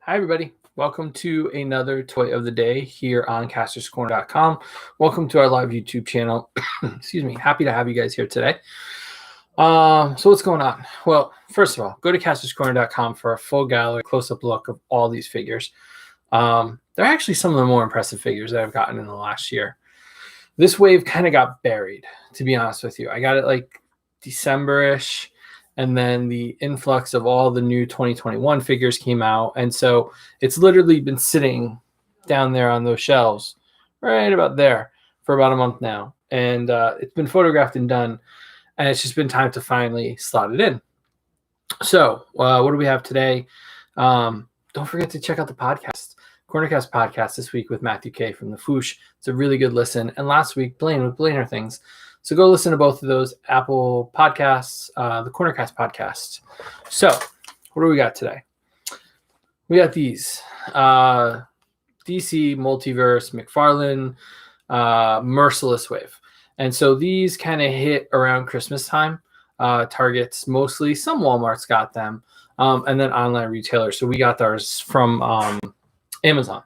Hi, everybody. Welcome to another Toy of the Day here on CastorsCorner.com. Welcome to our live YouTube channel. Excuse me. Happy to have you guys here today. So what's going on? Well, first of all, go to CastorsCorner.com for a full gallery close-up look of all these figures. They're actually some of the more impressive figures that I've gotten in the last year. This wave kind of got buried, to be honest with you. I got it like December-ish. And then the influx of all the new 2021 figures came out. And so it's literally been sitting down there on those shelves right about there for about a month now. And it's been photographed and done. And it's just been time to finally slot it in. So what do we have today? Don't forget to check out the podcast, Cornercast podcast this week with Matthew K from the Foosh. It's a really good listen. And last week, Blaine with Blainer Things. So go listen to both of those Apple podcasts, the Cornercast podcast. So what do we got today? We got these DC Multiverse McFarlane Mercless wave. And so these kind of hit around Christmas time. Targets mostly. Some Walmart's got them. And then online retailers. So we got ours from Amazon.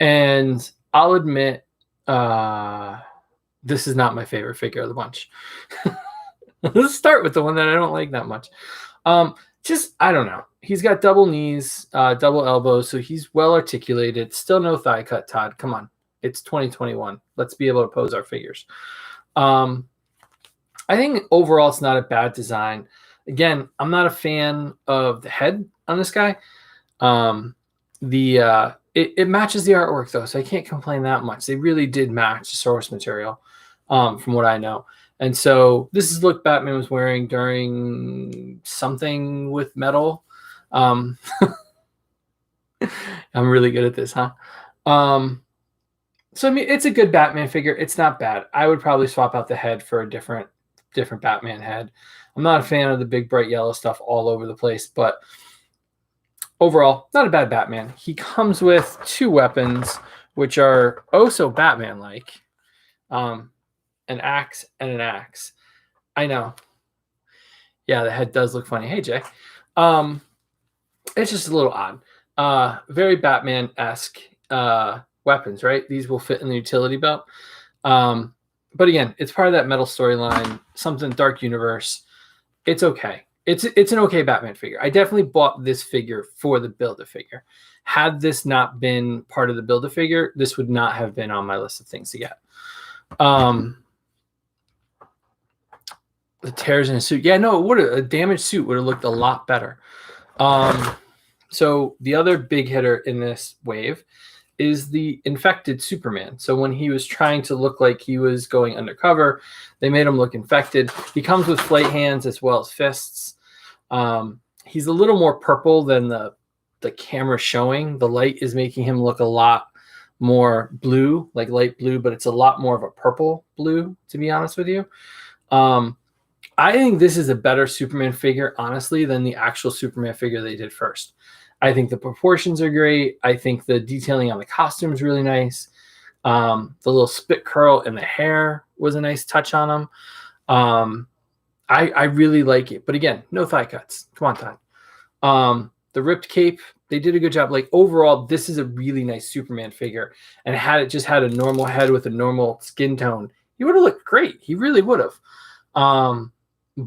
And I'll admit, this is not my favorite figure of the bunch. Let's start with the one that I don't like that much. I don't know. He's got double knees, double elbows, so he's well articulated. Still no thigh cut, Todd. Come on. It's 2021. Let's be able to pose our figures. I think overall it's not a bad design. Again, I'm not a fan of the head on this guy. It matches the artwork, though, so I can't complain that much. They really did match the source material, from what I know. And so this is the look Batman was wearing during something with metal. I'm really good at this, huh? So, I mean, it's a good Batman figure. It's not bad. I would probably swap out the head for a different Batman head. I'm not a fan of the big, bright yellow stuff all over the place, but overall, not a bad Batman. He comes with two weapons, which are so Batman-like. An axe and an axe. I know. Yeah, the head does look funny. Hey, Jay. It's just a little odd. Very Batman-esque weapons, right? These will fit in the utility belt. But again, it's part of that metal storyline, something Dark Universe. It's okay. It's an okay Batman figure. I definitely bought this figure for the Build-A-Figure. Had this not been part of the Build-A-Figure, this would not have been on my list of things to get. The tears in his suit. Yeah, no, a damaged suit would have looked a lot better. So the other big hitter in this wave is the infected Superman. So when he was trying to look like he was going undercover, they made him look infected. He comes with flight hands as well as fists. He's a little more purple than the camera showing. The light is making him look a lot more blue, like light blue, but it's a lot more of a purple blue, to be honest with you. I think this is a better Superman figure, honestly, than the actual Superman figure they did first. I think the proportions are great. I think the detailing on the costume is really nice. The little spit curl in the hair was a nice touch on him. I really like it. But again, no thigh cuts. Come on, Todd. The ripped cape, they did a good job. Like, overall, this is a really nice Superman figure. And had it just had a normal head with a normal skin tone, he would have looked great. He really would have.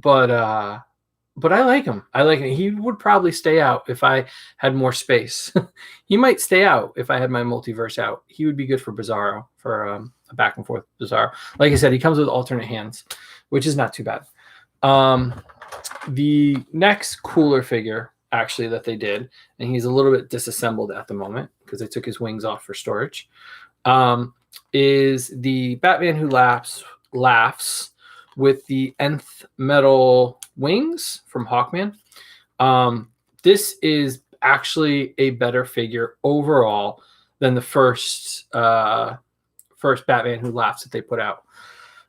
But I like him. He would probably stay out if I had more space. He might stay out if I had my multiverse out. He would be good for Bizarro, for a back and forth Bizarro. Like I said, he comes with alternate hands, which is not too bad. The next cooler figure, actually, that they did, and he's a little bit disassembled at the moment because they took his wings off for storage, is the Batman Who Laughs with the nth metal wings from Hawkman. This is actually a better figure overall than the first Batman Who Laughs that they put out.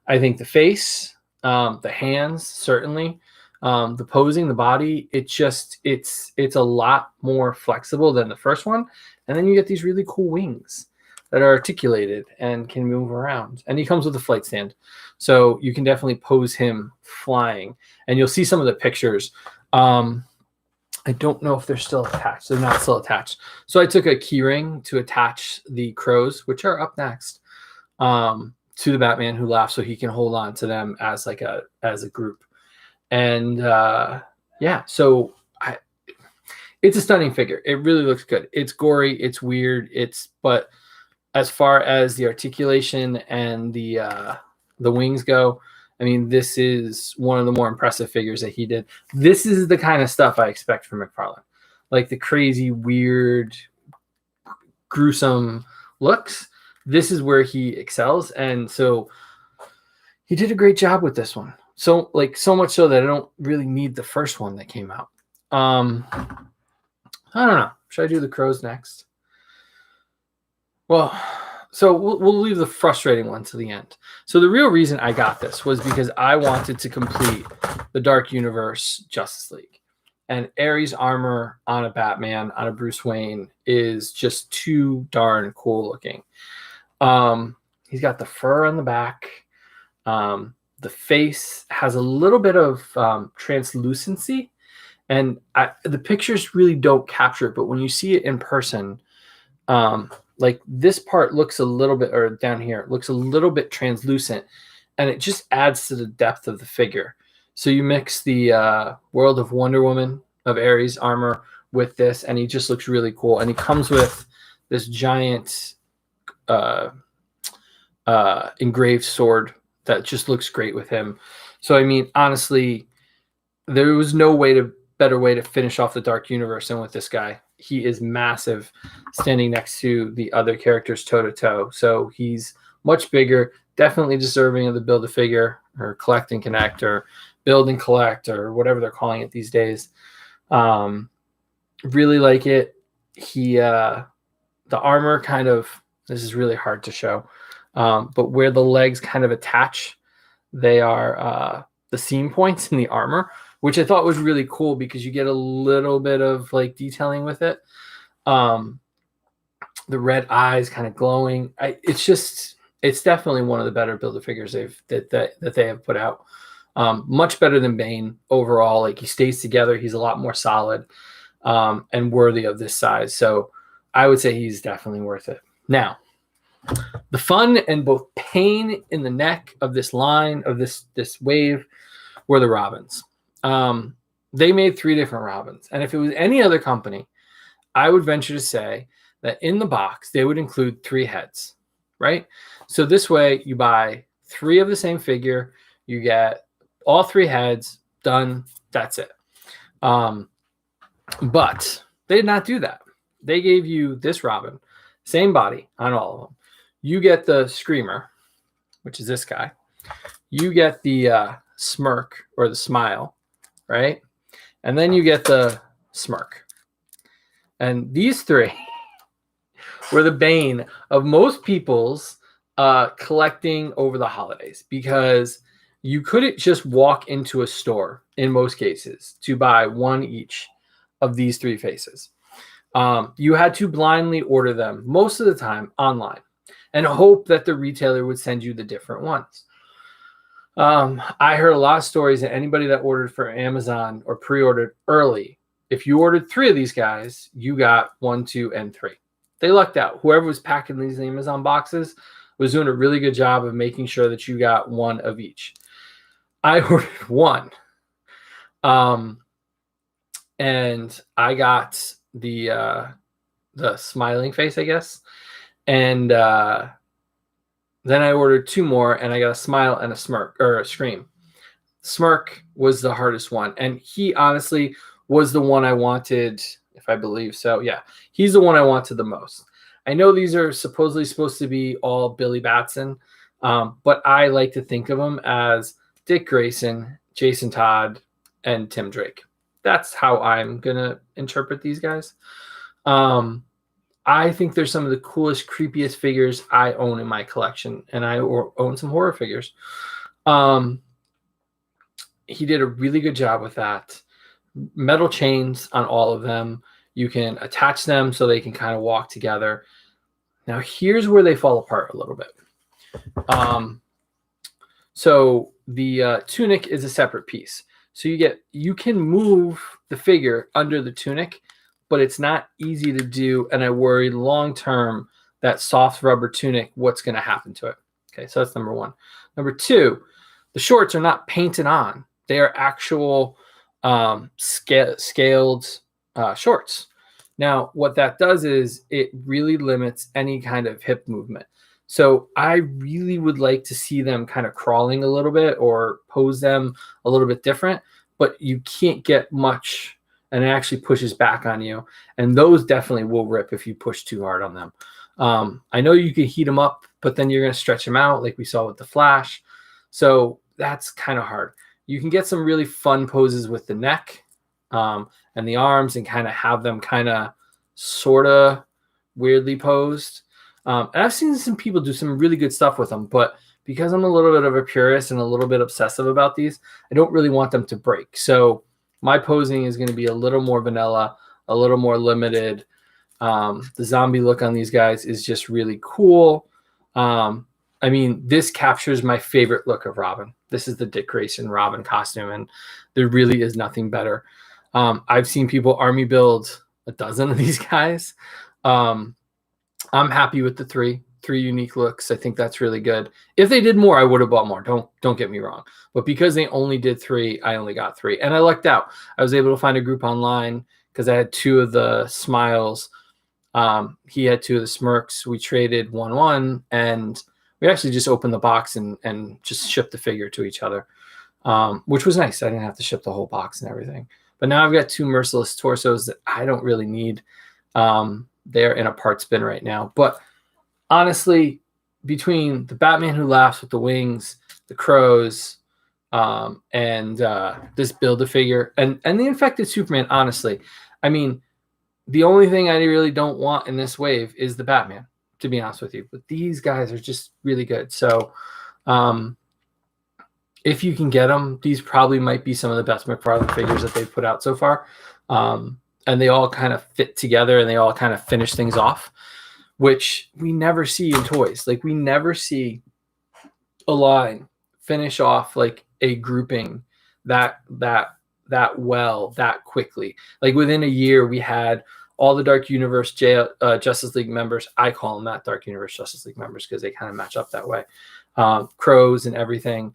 I think the face, the hands, certainly, the posing, the body, it's a lot more flexible than the first one. And then you get these really cool wings that are articulated and can move around. And he comes with a flight stand. So you can definitely pose him flying. And you'll see some of the pictures. I don't know if they're still attached. They're not still attached. So I took a key ring to attach the crows, which are up next, to the Batman Who Laughs, so he can hold on to them as like a group. And so it's a stunning figure. It really looks good. It's gory. It's weird. But as far as the articulation and the wings go, I mean, this is one of the more impressive figures that he did. This is the kind of stuff I expect from McFarlane, like the crazy, weird, gruesome looks. This is where he excels, and so he did a great job with this one. So much so that I don't really need the first one that came out. I don't know. Should I do the crows next? Well, so we'll leave the frustrating one to the end. So the real reason I got this was because I wanted to complete the Dark Universe Justice League. And Ares armor on a Batman, on a Bruce Wayne, is just too darn cool looking. He's got the fur on the back. The face has a little bit of translucency. And the pictures really don't capture it. But when you see it in person, like this part looks a little bit, or down here, it looks a little bit translucent. And it just adds to the depth of the figure. So you mix the World of Wonder Woman of Ares armor with this, and he just looks really cool. And he comes with this giant engraved sword that just looks great with him. So, I mean, honestly, there was no better way to finish off the Dark Universe than with this guy. He is massive, standing next to the other characters toe-to-toe. So he's much bigger, definitely deserving of the Build-A-Figure or Collect and Connect or Build and Collect or whatever they're calling it these days. Really like it. The armor kind of, this is really hard to show, but where the legs kind of attach, they are the seam points in the armor, which I thought was really cool because you get a little bit of like detailing with it. The red eyes kind of glowing. It's definitely one of the better Build-A-Figures that they have put out. Much better than Bane overall. Like, he stays together. He's a lot more solid and worthy of this size. So I would say he's definitely worth it. Now, the fun and both pain in the neck of this line, of this wave, were the Robins. They made 3 different Robins. And if it was any other company, I would venture to say that in the box, they would include 3 heads, right? So this way, you buy 3 of the same figure, you get all 3 heads, done, that's it. But they did not do that. They gave you this Robin, same body on all of them. You get the Screamer, which is this guy. You get the Smirk, or the Smile, right? And then you get the Smirk. And these 3 were the bane of most people's collecting over the holidays, because you couldn't just walk into a store in most cases to buy one each of these 3 faces. You had to blindly order them most of the time online and hope that the retailer would send you the different ones. I heard a lot of stories that anybody that ordered for Amazon or pre-ordered early, if you ordered 3 of these guys, you got 1, 2, and 3. They lucked out. Whoever was packing these Amazon boxes was doing a really good job of making sure that you got 1 of each. I ordered 1. And I got the smiling face, I guess. And then I ordered 2 more, and I got a smile and a smirk, or a scream. Smirk was the hardest one, and he honestly was the one I wanted, if I believe so. Yeah, he's the one I wanted the most. I know these are supposedly supposed to be all Billy Batson, but I like to think of them as Dick Grayson, Jason Todd, and Tim Drake. That's how I'm going to interpret these guys. I think they're some of the coolest, creepiest figures I own in my collection, and I own some horror figures. He did a really good job with that. Metal chains on all of them. You can attach them so they can kind of walk together. Now, here's where they fall apart a little bit. So the tunic is a separate piece. So you can move the figure under the tunic, but it's not easy to do. And I worry long-term that soft rubber tunic, what's going to happen to it. Okay, so that's number one. Number two, the shorts are not painted on. They are actual scaled shorts. Now, what that does is it really limits any kind of hip movement. So I really would like to see them kind of crawling a little bit or pose them a little bit different, but you can't get much, and it actually pushes back on you. And those definitely will rip if you push too hard on them. I know you can heat them up, but then you're going to stretch them out like we saw with the Flash. So that's kind of hard. You can get some really fun poses with the neck and the arms and kind of have them kind of sort of weirdly posed. And I've seen some people do some really good stuff with them, but because I'm a little bit of a purist and a little bit obsessive about these, I don't really want them to break. So my posing is going to be a little more vanilla, a little more limited. The zombie look on these guys is just really cool. I mean, this captures my favorite look of Robin. This is the Dick Grayson Robin costume, and there really is nothing better. I've seen people army build a dozen of these guys. I'm happy with the three unique looks. I think that's really good. If they did more, I would have bought more. Don't get me wrong. But because they only did 3, I only got 3. And I lucked out. I was able to find a group online because I had 2 of the Smiles. He had 2 of the Smirks. We traded 1-1, and we actually just opened the box and just shipped the figure to each other, which was nice. I didn't have to ship the whole box and everything. But now I've got 2 Merciless torsos that I don't really need. They're in a parts bin right now. But honestly, between the Batman Who Laughs with the wings, the crows, and this Build-A-Figure, and the Infected Superman, honestly, I mean, the only thing I really don't want in this wave is the Batman, to be honest with you. But these guys are just really good. So if you can get them, these probably might be some of the best McFarlane figures that they've put out so far. And they all kind of fit together and they all kind of finish things off, which we never see in toys. Like, we never see a line finish off like a grouping that well, that quickly. Like, within a year, we had all the Dark Universe Justice League members. I call them that, Dark Universe Justice League members, because they kind of match up that way. Crows and everything.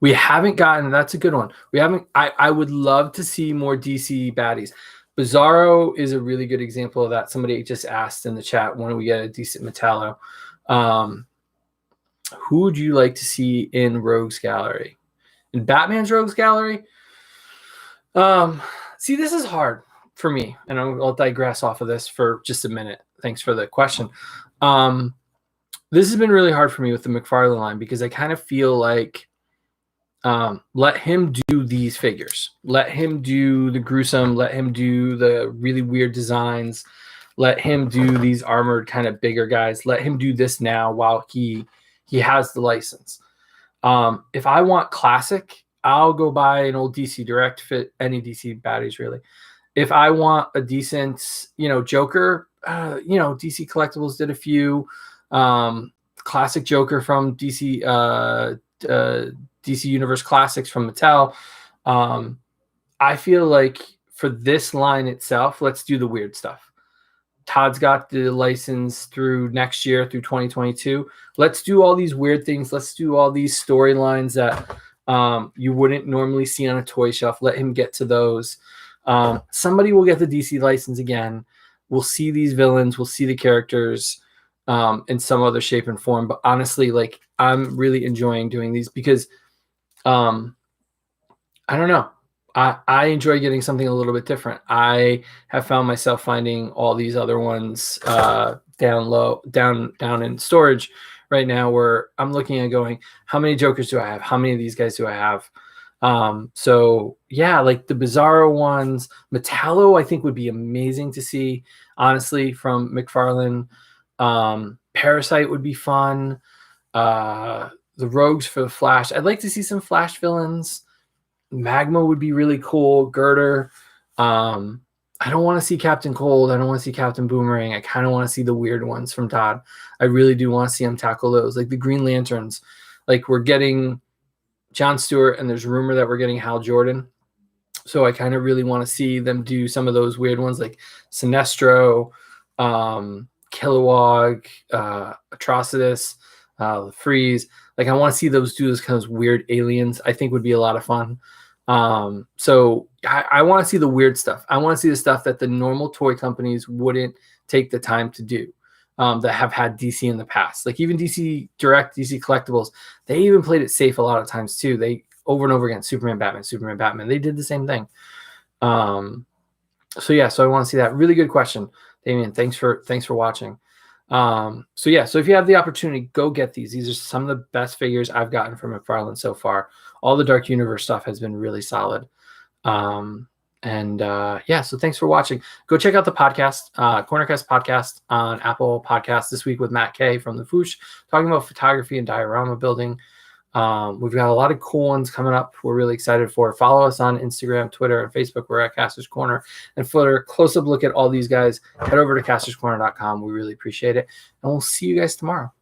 We haven't gotten, that's a good one. I would love to see more DC baddies. Bizarro is a really good example of that. Somebody just asked in the chat, when do we get a decent Metallo? Who would you like to see in Rogues Gallery? In Batman's Rogues Gallery? See, this is hard for me, and I'll digress off of this for just a minute. Thanks for the question. This has been really hard for me with the McFarlane line, because I kind of feel like let him do these figures. Let him do the gruesome. Let him do the really weird designs. Let him do these armored kind of bigger guys. Let him do this now while he has the license. If I want classic, I'll go buy an old DC Direct, fit any DC baddies really. If I want a decent, Joker, DC Collectibles did a few. Classic Joker from DC Universe Classics from Mattel. I feel like for this line itself, let's do the weird stuff. Todd's got the license through next year, through 2022. Let's do all these weird things. Let's do all these storylines that you wouldn't normally see on a toy shelf. Let him get to those. Somebody will get the DC license again. We'll see these villains. We'll see the characters in some other shape and form. But honestly, like, I'm really enjoying doing these because I don't know. I enjoy getting something a little bit different. I have found myself finding all these other ones down in storage right now, where I'm looking at going, how many Jokers do I have? How many of these guys do I have? So yeah, like the Bizarro ones, Metallo, I think would be amazing to see, honestly, from McFarlane. Parasite would be fun. The Rogues for the Flash. I'd like to see some Flash villains. Magma would be really cool. Girder. I don't want to see Captain Cold. I don't want to see Captain Boomerang. I kind of want to see the weird ones from Todd. I really do want to see him tackle those, like the Green Lanterns. Like, we're getting Jon Stewart, and there's rumor that we're getting Hal Jordan. So I kind of really want to see them do some of those weird ones like Sinestro, Kilowog, Atrocitus, Freeze. Like I want to see those do those kind of weird aliens. I think would be a lot of fun. So I want to see the weird stuff. I want to see the stuff that the normal toy companies wouldn't take the time to do. That have had DC in the past, like even DC Direct, DC Collectibles, they even played it safe a lot of times too. They over and over again, Superman, Batman. They did the same thing. So yeah, so I want to see that. Really good question, Damien. Thanks for watching. So yeah, so if you have the opportunity, go get these. These are some of the best figures I've gotten from McFarlane so far. All the Dark Universe stuff has been really solid. Yeah, so thanks for watching. Go check out the podcast, Cornercast podcast on Apple Podcasts this week with Matt Kay from the Foosh, talking about photography and diorama building. We've got a lot of cool ones coming up. We're really excited for. Follow us on Instagram, Twitter, and Facebook. We're at Kastor's Corner. And for a close-up look at all these guys, head over to kastorscorner.com. We really appreciate it. And we'll see you guys tomorrow.